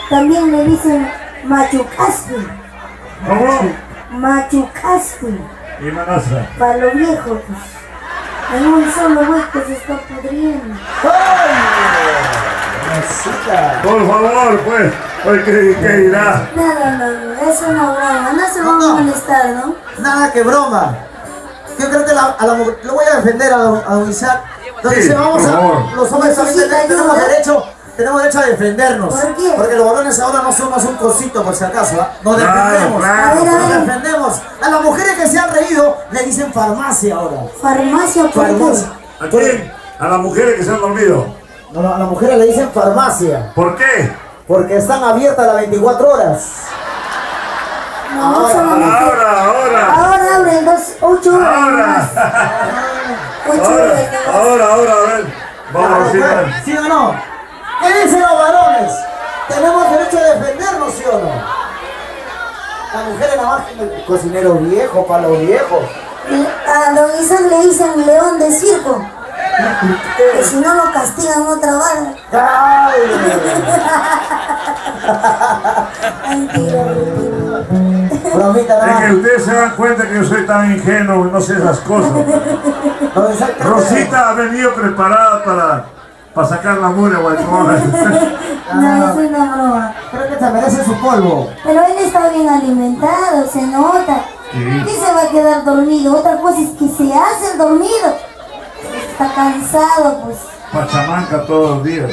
También le dicen machucaste. ¿Cómo? Machucaste. Y manasa. Para los viejos, pues. En un solo hueco se está pudriendo. Por favor, pues. Oye, ¿qué dirá? No, es una broma, no se van a molestar, ¿no? Nada que broma. Yo creo que a la mujer, lo voy a defender a don Isaac. Entonces Sí, vamos por a, favor. los hombres también Necesita tenemos ayuda. derecho a defendernos. ¿Por qué? Porque los varones ahora no somos un cosito por si acaso, ¿ah? Nos Claro, defendemos. claro. Nos defendemos. A las mujeres que se han reído le dicen farmacia ahora. Farmacia, ¿por qué? Farmacia. ¿A quién? A las mujeres que se han dormido. No, a las mujeres le dicen farmacia. ¿Por qué? Porque están abiertas las 24 horas. No, solamente. Ahora abren 8 horas más. 8 horas más. Ahora, a ver. Vamos, Rosita. ¿Sí o no? ¿Qué dicen los varones? Tenemos derecho a defendernos, ¿sí o no? Las mujeres nada más cocinero viejo, palo viejo. A don Isaac le dicen león de circo. Que si no lo castigan otra vara. ¡Ay! Mentira. Bromita, Es que no. ustedes se dan cuenta que yo soy tan ingenuo y no sé esas cosas. Don Isaac, Rosita ha venido preparada para sacar la mugre, guaycona. No, es una broma. creo que se merece su polvo. Pero él está bien alimentado, se nota. Sí. ¿Qué se va a quedar dormido? Otra cosa es que se hace el dormido. Está cansado, pues. Pachamanca todos los días.